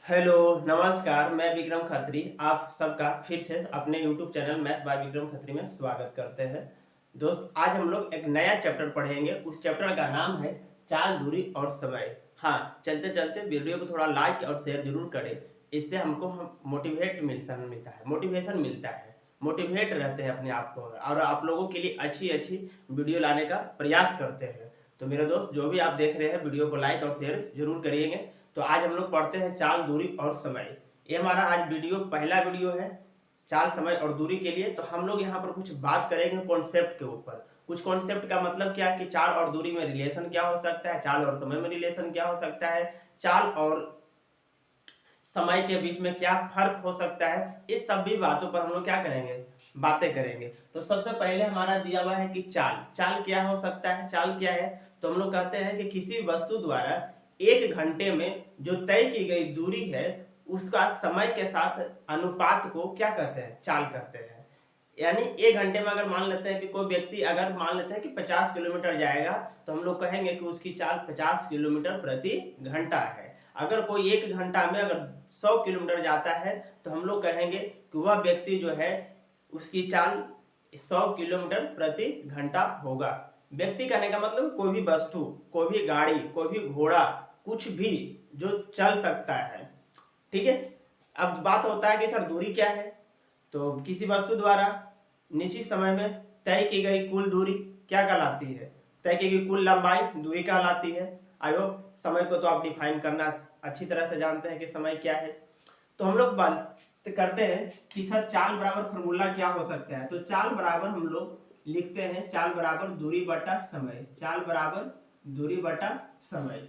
Hello, नमस्कार। मैं विक्रम खत्री आप सबका फिर से अपने YouTube channel maths by Vikram Khatri में स्वागत करते हैं। दोस्त, आज हम लोग एक नया चैप्टर पढ़ेंगे। उस चैप्टर का नाम है चाल, दूरी और समय। हाँ, चलते चलते वीडियो को थोड़ा लाइक और शेयर जरूर करें। इससे हमको मोटिवेशन मिलता है, मोटिवेट रहते हैं अपने आप को, और आप लोगों के लिए अच्छी अच्छी वीडियो लाने का प्रयास करते हैं। तो मेरे दोस्त, जो भी आप देख रहे हैं, वीडियो को लाइक और शेयर जरूर करिएगा। तो आज हम लोग पढ़ते हैं चाल, दूरी और समय। ये हमारा आज पहला वीडियो है चाल, समय और दूरी के लिए। तो हम लोग यहाँ पर कुछ बात करेंगे कॉन्सेप्ट के ऊपर। कुछ कॉन्सेप्ट का मतलब क्या है कि चाल और दूरी में रिलेशन क्या हो सकता है, चाल और समय में रिलेशन क्या हो सकता है, चाल और समय के बीच में क्या फर्क हो सकता है। इस सभी बातों पर हम लोग क्या करेंगे, बातें करेंगे। तो सबसे पहले हमारा दिया हुआ है कि चाल क्या हो सकता है। चाल क्या है? तो हम लोग कहते हैं कि किसी वस्तु द्वारा एक घंटे में जो तय की गई दूरी है उसका समय के साथ अनुपात को क्या कहते हैं, चाल कहते हैं। यानी एक घंटे में अगर मान लेते हैं कि कोई व्यक्ति अगर मान लेते हैं कि 50 किलोमीटर जाएगा, तो हम लोग कहेंगे कि उसकी चाल 50 किलोमीटर प्रति घंटा है। अगर कोई एक घंटा में अगर 100 किलोमीटर जाता है, तो हम लोग कहेंगे कि वह व्यक्ति जो है उसकी चाल 100 किलोमीटर प्रति घंटा होगा। व्यक्ति कहने का मतलब कोई भी वस्तु, कोई भी गाड़ी, कोई भी घोड़ा, कुछ भी जो चल सकता है। ठीक है। अब बात होता है कि सर दूरी क्या है। तो किसी वस्तु द्वारा निश्चित समय में तय की गई कुल दूरी क्या कहलाती है, तय की गई कुल लंबाई दूरी कहलाती है। आई होप समय को तो आप डिफाइन करना अच्छी तरह से जानते हैं कि समय क्या है। तो हम लोग बात करते हैं कि सर चाल बराबर फॉर्मूला क्या हो सकता है। तो चाल बराबर हम लोग लिखते हैं चाल बराबर दूरी बटा समय, चाल बराबर दूरी बटा समय।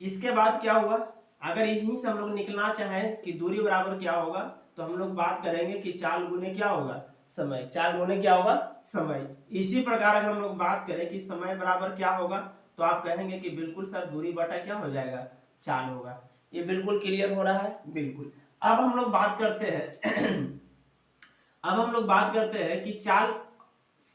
इसके बाद क्या हुआ, अगर यहीं से हम लोग निकलना चाहें कि दूरी बराबर क्या होगा, तो हम लोग बात करेंगे कि चाल गुने क्या होगा, समय। चाल गुने क्या होगा, समय। इसी प्रकार अगर हम लोग बात करें कि समय बराबर क्या होगा, तो आप कहेंगे कि बिल्कुल सर दूरी बटा क्या हो जाएगा, चाल होगा। ये बिल्कुल क्लियर हो रहा है, बिल्कुल। अब हम लोग बात करते हैं अब हम लोग बात करते हैं कि चाल,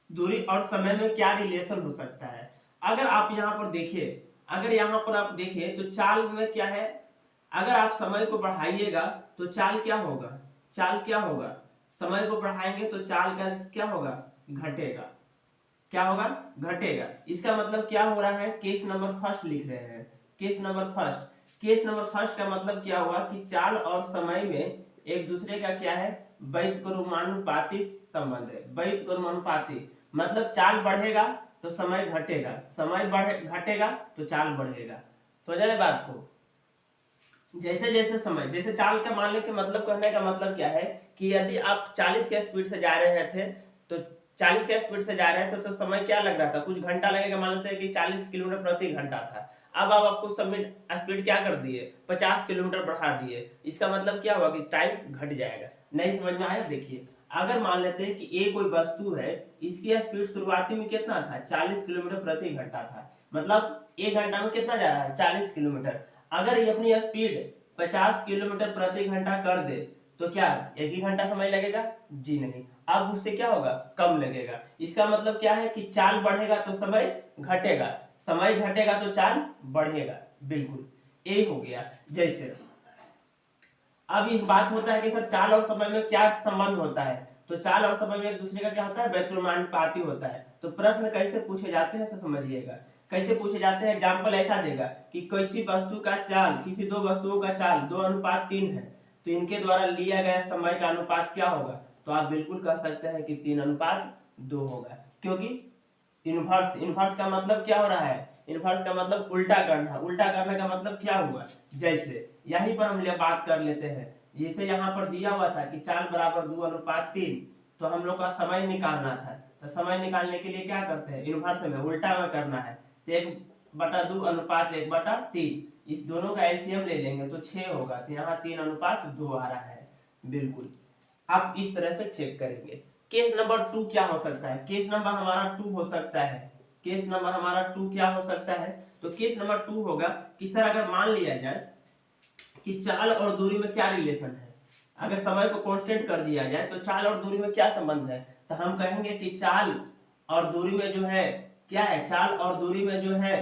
दूरी और समय में क्या रिलेशन हो सकता है। अगर आप यहाँ पर देखिए, अगर यहाँ पर आप देखिए तो चाल में क्या है, अगर आप समय को बढ़ाइएगा तो चाल क्या होगा, चाल क्या होगा, समय को बढ़ाएंगे तो चाल का क्या होगा, घटेगा। क्या होगा, घटेगा। इसका मतलब क्या हो रहा है, केस नंबर फर्स्ट लिख रहे हैं, case number first. Case number first का मतलब क्या हुआ कि चाल और समय में एक दूसरे का क्या है, व्युत्क्रमानुपाती संबंध है। व्युत्क्रमानुपाती मतलब चाल बढ़ेगा तो समय घटेगा, समय घटेगा तो चाल बढ़ेगा। समझ रहे बात को। जैसे जैसे समय, जैसे चाल का मान के मतलब, कहने का मतलब क्या है कि यदि आप 40 के स्पीड से जा रहे थे, तो 40 के स्पीड से जा रहे थे तो समय क्या लग रहा था, कुछ घंटा लगेगा। मान लेते हैं कि 40 किलोमीटर प्रति घंटा था। अब आप आपको स्पीड क्या कर दिए, 50 किलोमीटर बढ़ा दिए। इसका मतलब क्या हुआ कि टाइम घट जाएगा। नहीं समझ में आया? देखिए, अगर मान लेते हैं कि ये कोई वस्तु है, इसकी स्पीड शुरुआती में कितना था, 40 किलोमीटर प्रति घंटा था। मतलब एक घंटा में कितना जा रहा है, 40 किलोमीटर। अगर ये अपनी स्पीड 50 किलोमीटर प्रति घंटा कर दे, तो क्या एक ही घंटा समय लगेगा? जी नहीं, अब उससे क्या होगा, कम लगेगा। इसका मतलब क्या है कि चाल बढ़ेगा तो समय घटेगा, समय घटेगा तो चाल बढ़ेगा। बिल्कुल यही हो गया। जैसे अब ये बात होता है कि सर चाल और समय में क्या संबंध होता है। तो चाल और समय में एक दूसरे का क्या होता है, व्युत्क्रमानुपाती होता है। तो प्रश्न कैसे पूछे जाते हैं, समझिएगा कैसे पूछे जाते हैं। एग्जाम्पल ऐसा देगा कि किसी वस्तु का चाल, किसी दो वस्तुओं का चाल 2:3 है, तो इनके द्वारा लिया गया समय का अनुपात क्या होगा। तो आप बिल्कुल कह सकते हैं कि 3:2 होगा। क्योंकि इनवर्स, इनवर्स का मतलब क्या हो रहा है, इनवर्स का मतलब उल्टा करना। उल्टा करने का मतलब क्या हुआ, जैसे यहीं पर हम बात कर लेते हैं। जैसे यहाँ पर दिया हुआ था कि चाल बराबर 2:3, तो हम लोग का समय निकालना था। तो समय निकालने के लिए क्या करते हैं, इनवर्स में उल्टा में करना है। तो 1/2:1/3, इस दोनों का एलसीएम ले लेंगे तो 6 होगा। तो यहाँ 3:2 आ रहा है। बिल्कुल आप इस तरह से चेक करेंगे। केस नंबर 2 क्या हो सकता है, केस नंबर हमारा 2 हो सकता है। केस नंबर हमारा 2 क्या हो सकता है। तो केस नंबर 2 होगा कि सर अगर मान लिया जाए कि चाल और दूरी में क्या रिलेशन है। अगर समय को कांस्टेंट कर दिया जाए तो चाल और दूरी में क्या संबंध है। तो हम कहेंगे कि चाल और दूरी में जो है क्या है, चाल और दूरी में जो है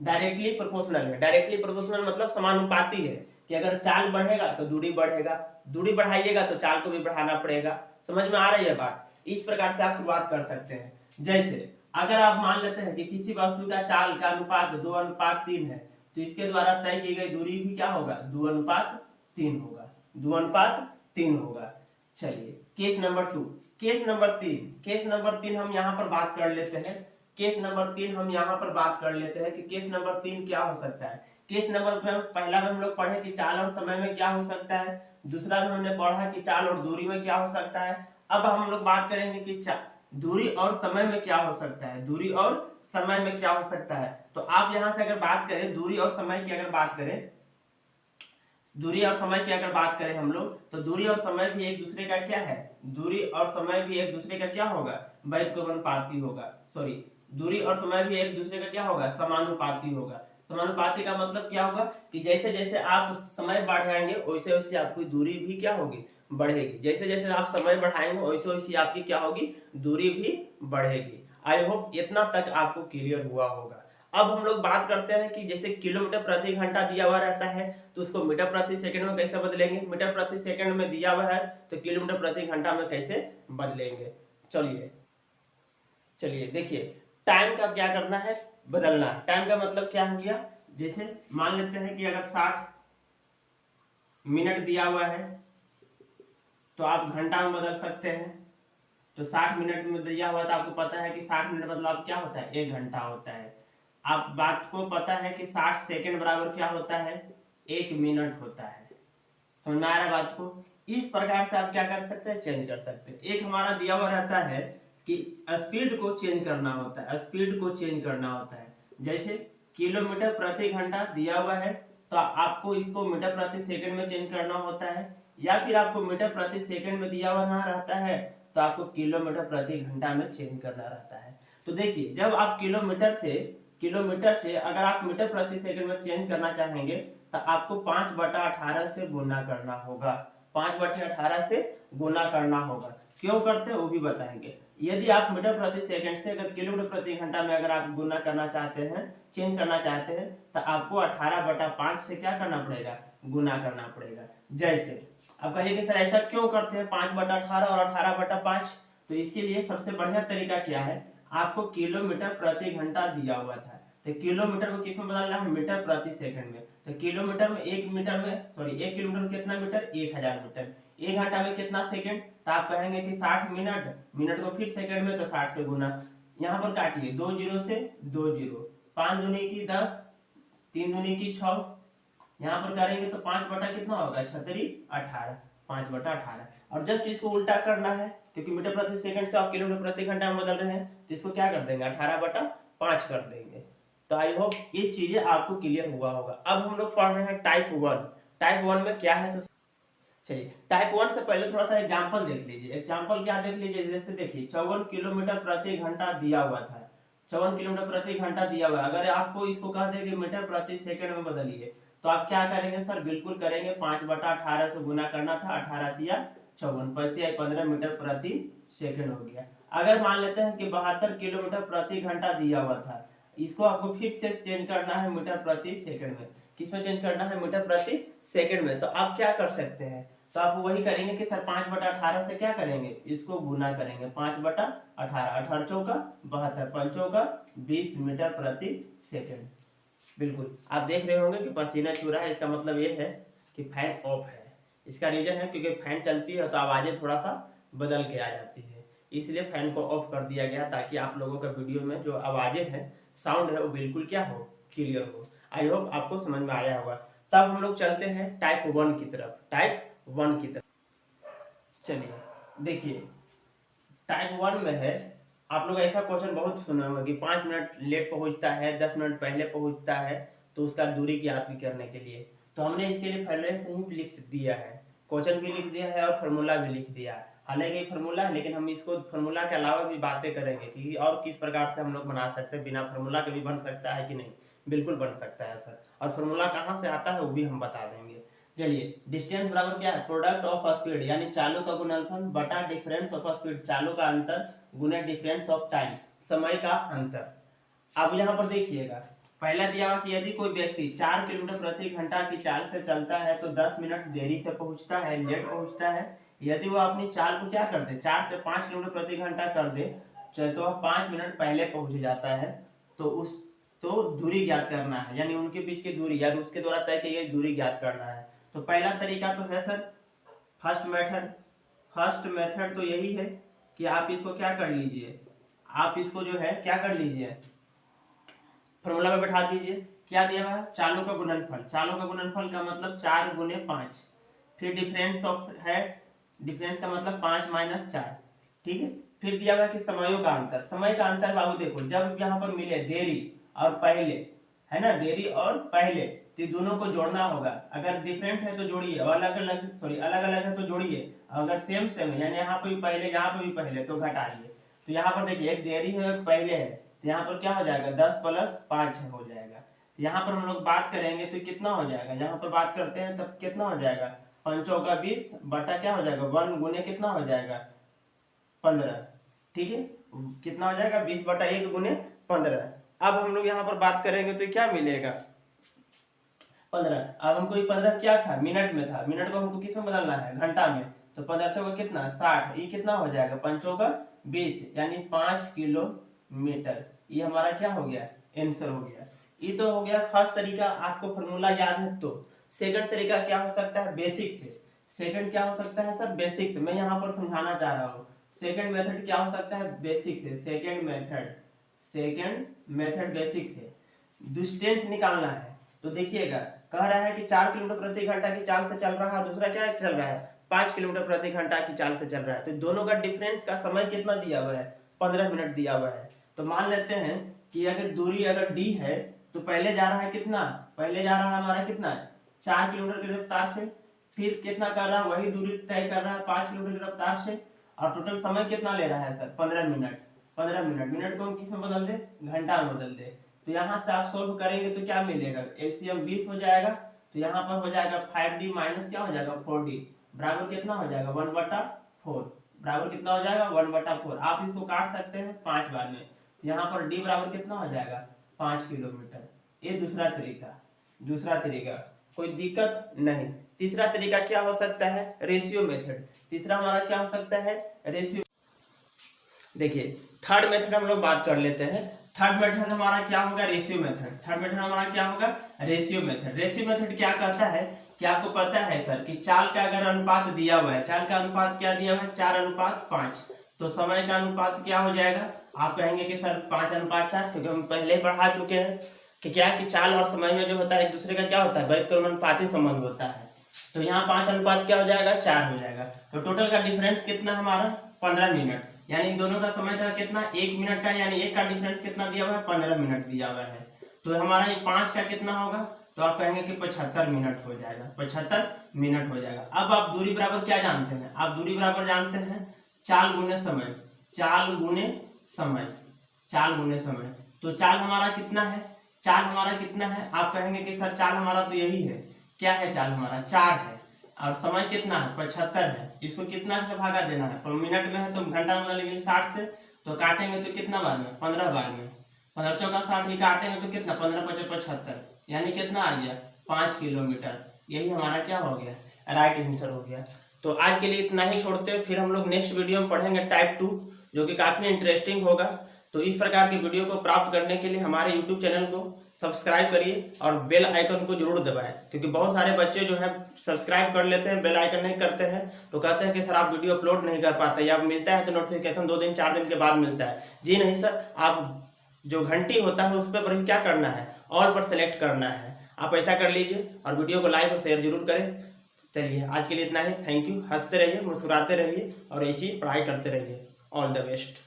डायरेक्टली प्रोपोर्शनल है। डायरेक्टली प्रोपोर्शनल मतलब समानुपाती है कि अगर चाल बढ़ेगा तो दूरी बढ़ेगा, दूरी बढ़ाइएगा तो चाल को भी बढ़ाना पड़ेगा। समझ में आ रही है बात? इस प्रकार से आप शुरुआत कर सकते हैं। जैसे अगर आप मान लेते हैं कि किसी वस्तु का चाल का अनुपात 2:3 है, तो इसके द्वारा तय की गई दूरी भी क्या होगा? 2:3 होगा, 2:3 होगा। चलिए केस नंबर 2, केस नंबर 3 हम यहाँ पर बात कर लेते हैं। केस नंबर 3 हम यहाँ पर बात कर लेते हैं कि केस नंबर 3 क्या हो सकता है। केस नंबर पहला में हम लोग पढ़े कि चाल और समय में क्या हो सकता है, दूसरा में हमने पढ़ा कि चाल और दूरी में क्या हो सकता है। अब हम लोग बात करेंगे कि दूरी और समय में क्या हो सकता है, दूरी और समय में क्या हो सकता है। तो आप यहाँ से अगर बात करें दूरी और समय की अगर बात करें, दूरी और समय की अगर बात करें हम लोग, तो दूरी और समय भी एक दूसरे का क्या है, दूरी और समय भी एक दूसरे का क्या होगा? व्युत्क्रमानुपाती होगा। सॉरी, दूरी और समय भी एक दूसरे का क्या होगा? समानुपाती होगा। समानुपाती का मतलब क्या होगा कि जैसे जैसे आप समय बढ़ाएंगे वैसे वैसे आपकी दूरी भी क्या होगी? बढ़ेगी। जैसे जैसे आप समय बढ़ाएंगे वैसे वैसे आपकी क्या होगी? दूरी भी बढ़ेगी। आई होप इतना तक आपको क्लियर हुआ होगा। अब हम लोग बात करते हैं कि जैसे किलोमीटर प्रति घंटा दिया हुआ रहता है तो उसको मीटर प्रति सेकंड में कैसे बदलेंगे, मीटर प्रति सेकंड में दिया हुआ है तो किलोमीटर प्रति घंटा में कैसे बदलेंगे। चलिए देखिए, टाइम का क्या करना है? बदलना है। टाइम का मतलब क्या हो गया? जैसे मान लेते हैं कि अगर 60 मिनट दिया हुआ है तो आप घंटा में बदल सकते हैं। तो 60 मिनट में दिया हुआ था, आपको पता है कि 60 मिनट मतलब क्या होता है? 1 घंटा होता है। आप बात को पता है कि 60 सेकंड बराबर क्या होता है? 1 मिनट होता है। समझ में आ रहा है बात को? इस प्रकार से आप क्या कर सकते हैं? चेंज कर सकते हैं। एक हमारा दिया हुआ रहता है कि स्पीड को चेंज करना होता है, स्पीड को चेंज करना होता है। जैसे किलोमीटर प्रति घंटा दिया हुआ है तो आपको इसको मीटर प्रति सेकंड में चेंज करना होता है, या फिर आपको मीटर प्रति सेकंड में दिया हुआ ना रहता है तो आपको किलोमीटर प्रति घंटा में चेंज करना रहता है। तो देखिए, जब आप किलोमीटर से अगर आप मीटर प्रति सेकंड में चेंज करना चाहेंगे तो आपको 5/18 से गुना करना होगा। 5/18 से गुना करना होगा। क्यों करते हैं वो भी बताएंगे। यदि आप मीटर प्रति सेकंड से अगर किलोमीटर प्रति घंटा में अगर आप गुना करना चाहते हैं, चेंज करना चाहते हैं, तो आपको 18/5 से क्या करना पड़ेगा? गुना करना पड़ेगा। जैसे अब कहिए कि सर ऐसा क्यों करते हैं 5/18 और 18/5? तो इसके लिए सबसे बढ़िया तरीका क्या है? आपको किलोमीटर प्रति घंटा दिया हुआ था तो किलोमीटर को किस में बदलना है? मीटर प्रति सेकंड में। तो किलोमीटर में 1 किलोमीटर में कितना मीटर? 1000 मीटर। 1 घंटा में कितना सेकंड? तो आप कहेंगे कि 60 मिनट, मिनट को फिर सेकंड में तो 60 से गुना। यहाँ पर काटिए, 2 जीरो से 2 जीरो, 5 दूनी की 10, 3 दूनी की 6, यहाँ पर करेंगे तो 5 बटा कितना होगा? 18, 5/18। और जस्ट इसको उल्टा करना है क्योंकि मीटर प्रति सेकंड से आप किलोमीटर प्रति घंटा में बदल रहे हैं, तो इसको क्या कर देंगे? 18/5 कर देंगे। तो आई होप ये चीजें आपको क्लियर हुआ होगा। अब हम लोग पढ़ रहे हैं टाइप 1। टाइप 1 में क्या है? चलिए टाइप 1 से पहले थोड़ा सा एग्जांपल देख लीजिए। एग्जांपल क्या देख लीजिए? जैसे देखिए 54 किलोमीटर प्रति घंटा दिया हुआ था, 54 किलोमीटर प्रति घंटा दिया हुआ। अगर आपको इसको कह दे कि मीटर प्रति सेकंड में बदलिए तो आप क्या करेंगे सर? बिल्कुल करेंगे, 5/18 से गुना करना था, 18 तिया 54, 15 मीटर प्रति सेकंड हो गया। अगर मान लेते हैं कि 72 किलोमीटर प्रति घंटा दिया हुआ था, इसको आपको फिर से चेंज करना है मीटर प्रति सेकंड में। किसमें चेंज करना है? मीटर प्रति सेकंड में। तो आप क्या कर सकते हैं? तो आप वही करेंगे कि सर 5/18 से क्या करेंगे? इसको गुना करेंगे, 5/18, 18 चौका 72, 5 चौका 20 मीटर प्रति सेकंड। बिल्कुल आप देख रहे होंगे कि पसीना छू रहा है, इसका मतलब ये है कि फैन ऑफ है। इसका रीजन है क्योंकि फैन चलती है तो आवाजें थोड़ा सा बदल के आ जाती है, इसलिए फैन को ऑफ कर दिया गया ताकि आप लोगों का वीडियो में जो आवाजें हैं, साउंड है, वो बिल्कुल क्या हो? क्लियर हो। आई होप आपको समझ में आया होगा। तब हम लोग चलते हैं टाइप 1 की तरफ। टाइप 1 की तरफ चलिए देखिए, टाइप 1 में है, आप लोग ऐसा क्वेश्चन बहुत सुने होंगे कि 5 मिनट लेट पहुंचता है, 10 मिनट पहले पहुंचता है, तो उसका दूरी की याद करने के लिए तो हमने इसके लिए पहले से ही लिख दिया है, क्वेश्चन भी लिख दिया है और फार्मूला भी लिख दिया है। हालांकि फार्मूला है लेकिन हम इसको फार्मूला के अलावा भी बातें करेंगे कि और किस प्रकार से हम लोग बना सकते हैं। बिना फार्मूला के भी बन सकता है कि नहीं? बिल्कुल बन सकता है सर। और फार्मूला कहाँ से आता है वो भी हम बता देंगे। चलिए, डिस्टेंस बराबर क्या है? प्रोडक्ट ऑफ स्पीड यानी चालों का गुणनफल बटा डिफरेंस ऑफ स्पीड, चालों का अंतर गुना डिफरेंस ऑफ टाइम, समय का अंतर। अब यहाँ पर देखिएगा पहला दिया हुआ कि यदि कोई व्यक्ति 4 किलोमीटर प्रति घंटा की चाल से चलता है तो 10 मिनट देरी से पहुंचता है, लेट पहुंचता है। यदि वो अपनी चाल को क्या कर दे, 4 से 5 किलोमीटर प्रति घंटा कर दे तो वह 5 मिनट पहले पहुंच जाता है। तो दूरी ज्ञात करना है, यानी उनके बीच की दूरी या उसके द्वारा तय की गई दूरी ज्ञात करना है। तो पहला तरीका तो है सर फर्स्ट मेथड तो यही है कि आप इसको क्या कर लीजिए, आप इसको जो है क्या कर लीजिए, फॉर्मूला में बैठा दीजिए। क्या दिया हुआ है, चालों का गुणनफल। चालों का गुणनफल का मतलब 4 गुने 5, फिर डिफरेंस का मतलब 5 माइनस 4, ठीक है। फिर दिया हुआ है कि समयों का अंतर। समय का अंतर बाबू देखो, जब यहाँ पर मिले देरी और पहले, है ना, देरी और पहले, तो दोनों को जोड़ना होगा। अगर डिफरेंट है तो जोड़िए, और अलग अलग है तो जोड़िए। अगर सेम है, यानी यहाँ पे भी पहले यहाँ पे भी पहले, तो घटाइए। तो यहाँ पर देखिए एक देरी है एक पहले है, तो यहाँ पर क्या हो जाएगा, 10 + 5 हो जाएगा। यहाँ पर हम लोग बात करेंगे तो कितना हो जाएगा, यहाँ पर बात करते हैं तब कितना हो जाएगा, 5 चौका 20 बटा क्या हो जाएगा 1 गुने कितना हो जाएगा 15, ठीक है। कितना हो जाएगा 20 बटा 1 गुने 15। अब हम लोग यहाँ पर बात करेंगे तो क्या मिलेगा 15। अब हमको ये 15 क्या था, मिनट में था, मिनट को हमको किस में बदलना है, घंटा में। तो 15 चौका कितना 60, ये कितना हो जाएगा 5 चौका 20, यानी 5 किलोमीटर। ये हमारा क्या हो गया, आंसर हो गया। ये तो हो गया फर्स्ट तरीका, आपको फॉर्मूला याद है। तो सेकंड तरीका क्या हो सकता है, बेसिक से। सेकंड क्या हो सकता है सर, बेसिक से। मैं यहाँ पर समझाना चाह रहा हूँ सेकंड मेथड क्या हो सकता है, बेसिक से। सेकंड मेथड बेसिक से डिस्टेंस निकालना है। तो देखिएगा, कह रहा है कि 4 किलोमीटर प्रति घंटा की चाल से चल रहा है, दूसरा क्या चल रहा है 5 किलोमीटर प्रति घंटा की चाल से चल रहा है। तो दोनों का डिफरेंस का समय कितना दिया हुआ है, 15 मिनट दिया हुआ है। तो मान लेते हैं कि अगर दूरी अगर d है तो पहले जा रहा है कितना, पहले जा रहा है हमारा कितना 4 किलोमीटर की रफ्तार से, फिर कितना कर रहा है वही दूरी तय कर रहा है 5 किलोमीटर की रफ्तार से, और टोटल समय कितना ले रहा है सर 15 मिनट। 15 मिनट को हम किस में बदल दे, घंटा में बदल दे। तो यहाँ से आप सोल्व करेंगे तो क्या मिलेगा, एलसीएम 20 हो जाएगा। तो यहाँ पर हो जाएगा 5d माइनस क्या हो जाएगा 4d, बराबर कितना हो जाएगा 1/4, बराबर कितना हो जाएगा 1/4। आप इसको काट सकते हैं 5 बार में। तो यहाँ पर d बराबर कितना हो जाएगा 5 किलोमीटर। ये दूसरा तरीका, कोई दिक्कत नहीं। तीसरा तरीका क्या हो सकता है, रेशियो मेथड। तीसरा हमारा क्या हो सकता है, रेशियो। देखिए थर्ड मेथड हम लोग बात कर लेते हैं। थर्ड मेथड हमारा क्या होगा, रेशियो मेथड। थर्ड मेथड हमारा क्या होगा, रेशियो मेथड। रेशियो मेथड क्या कहता है कि आपको पता है सर कि चाल का अगर अनुपात दिया हुआ है, चाल का अनुपात क्या दिया हुआ है 4:5, तो समय का अनुपात क्या हो जाएगा, आप कहेंगे कि सर 5:4, क्योंकि हम पहले ही पढ़ा चुके हैं कि क्या कि चाल और समय में जो होता है एक दूसरे का क्या होता है, व्युत्क्रमानुपाती संबंध होता है। तो यहाँ 5 अनुपात क्या हो जाएगा 4 हो जाएगा। तो टोटल का डिफरेंस कितना हमारा 15 मिनट, यानी दोनों का समय का कितना 1 मिनट का, यानी एक का डिफरेंस कितना दिया हुआ है 15 मिनट दिया हुआ है। तो हमारा ये 5 का कितना होगा, तो आप कहेंगे कि 75 मिनट हो जाएगा, 75 मिनट हो जाएगा। अब आप दूरी बराबर क्या जानते हैं, आप दूरी बराबर जानते हैं चाल गुने समय। तो चाल हमारा कितना है, आप कहेंगे कि सर चाल हमारा तो यही है, क्या है चाल हमारा 4 है, और समय कितना है 75 है। इसको कितना से भागा देना है, तो मिनट में है तो घंटा में लगेगी 60 से, तो काटेंगे तो कितना बार में 15 बार में, 15 चौका 60 ही काटेंगे तो कितना 15×5 = 75, यानी कितना आ गया 5 किलोमीटर। यही हमारा क्या हो गया, राइट आंसर हो गया। तो आज के लिए इतना ही छोड़ते हैं, फिर हम लोग नेक्स्ट वीडियो में पढ़ेंगे टाइप 2, जो कि काफ़ी इंटरेस्टिंग होगा। तो इस प्रकार की वीडियो को प्राप्त करने के लिए हमारे यूट्यूब चैनल को सब्सक्राइब करिए और बेल आइकन को जरूर दबाएं, क्योंकि बहुत सारे बच्चे जो है सब्सक्राइब कर लेते हैं, बेल आइकन नहीं करते हैं, तो कहते हैं कि सर आप वीडियो अपलोड नहीं कर पाते, या मिलता है तो नोटिफिकेशन 2 दिन 4 दिन के बाद मिलता है। जी नहीं सर, आप जो घंटी होता है उस पर क्या करना है, ऑल पर सेलेक्ट करना है। आप ऐसा कर लीजिए और वीडियो को लाइक और शेयर जरूर करें। चलिए आज के लिए इतना ही, थैंक यू। हंसते रहिए, मुस्कुराते रहिए और ऐसी पढ़ाई करते रहिए। All the best.